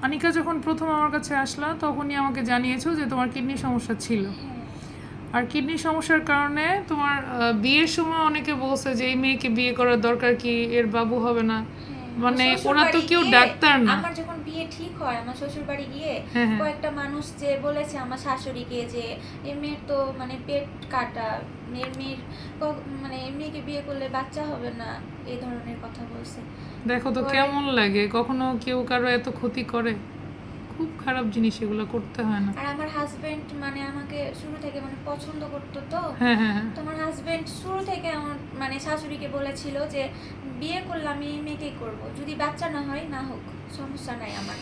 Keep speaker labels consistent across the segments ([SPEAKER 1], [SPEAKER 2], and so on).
[SPEAKER 1] আনিকা যখন প্রথম আমার কাছে আসলা তখনই আমাকে জানিয়েছো যে তোমার কিডনি সমস্যা ছিল। আর কিডনি সমস্যার কারণে তোমার বিয়ের সময় অনেকে বলছে যে এই মেয়েকে বিয়ে করার দরকার কি, এর বাবু হবে না, মানে ওরা তো কেউ ডাক্তার না।
[SPEAKER 2] আমার যখন বিয়ে ঠিক হয় আমার শ্বশুর বাড়ি গিয়ে
[SPEAKER 1] হ্যাঁ।
[SPEAKER 2] কয়েকটা মানুষ যে বলেছে আমার শাশুড়িকে যে এই মেয়ের তো মানে পেট কাটা, মেয়ের মানে এই মেয়েকে বিয়ে করলে বাচ্চা হবে না, এই ধরনের কথা বলছে।
[SPEAKER 1] দেখো তো কেমন লাগে, কখনো কেউ কারো এত ক্ষতি করে? খুব খারাপ জিনিস, এগুলো করতে হয় না।
[SPEAKER 2] আর আমার হাজবেন্ড মানে আমাকে শুরু থেকে মানে পছন্দ করতো তো।
[SPEAKER 1] হ্যাঁ হ্যাঁ হ্যাঁ।
[SPEAKER 2] তো আমার হাজবেন্ড শুরু থেকে আমার মানে শাশুড়িকে বলেছিল যে বিয়ে করলে আমি এই মেয়েকেই করবো, যদি বাচ্চা না হয় না হোক সমস্যা নাই আমার।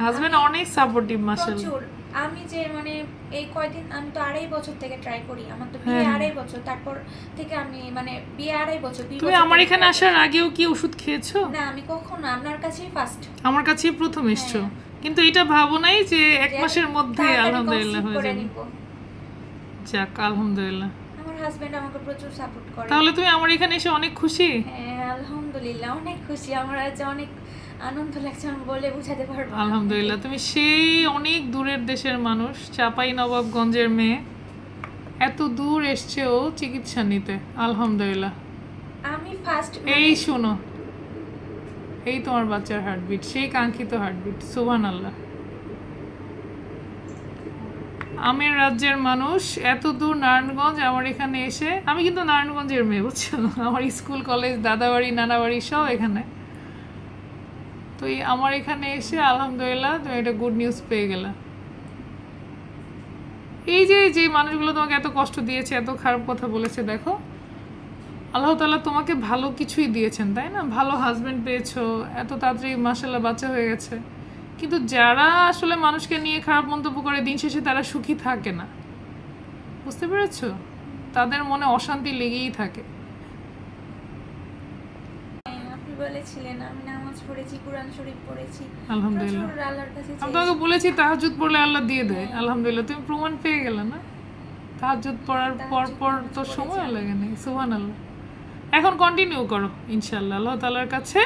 [SPEAKER 1] হাজবেন্ড অনেক সাপোর্টিভ মাশাআল্লাহ।
[SPEAKER 2] প্রচুর। আমি যে মানে এই কয়দিন আমি তো 2.5 বছর থেকে ট্রাই করি, আমার তো বিয়ে 2.5 বছর, তারপর থেকে আমি মানে বিয়ে 2.5 বছর।
[SPEAKER 1] তুমি আমার এখানে আসার আগেও কি ওষুধ খেয়েছো?
[SPEAKER 2] না, আমি কখনো, আপনার কাছেই ফার্স্ট,
[SPEAKER 1] আমার কাছেই প্রথম এসছো। কিন্তু এটা ভাবো নাই যে এক মাসের মধ্যে আলহামদুলিল্লাহ হয়ে যাবে? যাক আলহামদুলিল্লাহ।
[SPEAKER 2] আমার হাজবেন্ড আমাকে প্রচুর সাপোর্ট করে।
[SPEAKER 1] তাহলে তুমি আমার এখানে এসে অনেক খুশি?
[SPEAKER 2] হ্যাঁ আলহামদুলিল্লাহ অনেক খুশি, আমার আজ অনেক আনন্দ লাগছে, আমি বলে বোঝাতে পারবো না।
[SPEAKER 1] আলহামদুলিল্লাহ। তুমি সেই অনেক দূরের দেশের মানুষ, চাপাই নবাবগঞ্জের মেয়ে, এত দূর এসছেও চিকিৎসা নিতে, আলহামদুলিল্লাহ।
[SPEAKER 2] আমি ফার্স্ট
[SPEAKER 1] এই শোনো, এই তোমার বাচ্চার হার্টবিট, সেই কাঙ্ক্ষিত হার্টবিট, সুবহানাল্লাহ। আমের রাজ্যের মানুষ এত দূর নারায়ণগঞ্জ আমার এখানে এসে, আমি কিন্তু নারায়ণগঞ্জের মেয়ে বুঝছো, আমার স্কুল কলেজ দাদাবাড়ি নানাবাড়ি সব এখানে। তো এই আমার এখানে এসে আলহামদুলিল্লাহ তুমি একটা গুড নিউজ পেয়ে গেলা। এই যে যে মানুষগুলো তোমাকে এত কষ্ট দিয়েছে, এত খারাপ কথা বলেছে, দেখো আল্লাহ তাআলা তোমাকে ভালো কিছুই দিয়েছেন, তাই না? ভালো হাজবেন্ড পেয়েছো, এত তাড়াতাড়ি মাশাআল্লাহ বাচ্চা হয়ে গেছে। কিন্তু যারা আসলে মানুষকে নিয়ে খারাপ মন্তব্য করে দিন শেষে তারা সুখী থাকে না, বুঝতে পেরেছো? তাদের মনে অশান্তি লেগেই থাকে।
[SPEAKER 2] আপনি বলেছিলেন আমি নামাজ পড়েছি, কুরআন শরীফ পড়েছি,
[SPEAKER 1] আলহামদুলিল্লাহ।
[SPEAKER 2] প্রচুর আল্লাহর কাছে
[SPEAKER 1] আমি তোমাকে বলেছি তাহাজ্জুদ পড়লে আল্লাহ দিয়ে দেয়, আলহামদুলিল্লাহ তুমি প্রমাণ পেয়ে গেলে না? তাহাজ্জুদ পড়ার পর তো সময় লাগে না, সুবহানাল্লাহ। এখন কন্টিনিউ করো ইনশাআল্লাহ, আল্লাহ তাআলার কাছে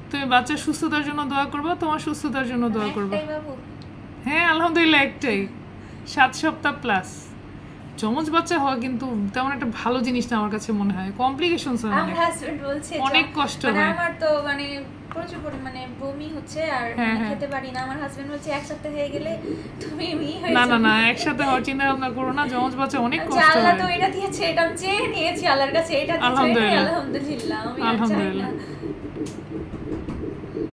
[SPEAKER 1] তুমি বাচ্চার সুস্থতার জন্য দোয়া করবা, তোমার সুস্থতার জন্য দোয়া করবা। হ্যাঁ আলহামদুলিল্লাহ একটাই, 7 সপ্তাহ প্লাস। যমজ বাচ্চা হওয়া কিন্তু তেমন একটা ভালো জিনিস না আমার কাছে মনে হয়, কমপ্লিকেশনস হয়
[SPEAKER 2] আমার হাজবেন্ড বলছে
[SPEAKER 1] অনেক কষ্ট হয়।
[SPEAKER 2] আমার তো মানে প্রচুর পরিমাণে বমি হচ্ছে আর খেতে পারি না। আমার হাজবেন্ড বলছে এক সপ্তাহ হয়ে গেলে তুমি মি হয়ে
[SPEAKER 1] যাবে। না একসাথে হওয়ার চিন্তা ভাবনা করো না, যমজ বাচ্চা অনেক কষ্ট হয়।
[SPEAKER 2] আল্লাহ তো এটা দিয়েছে, এটা আমি চেয়ে নিয়েছি আল্লাহর কাছে, এটা দিয়েছে আলহামদুলিল্লাহ।
[SPEAKER 1] আলহামদুলিল্লাহ।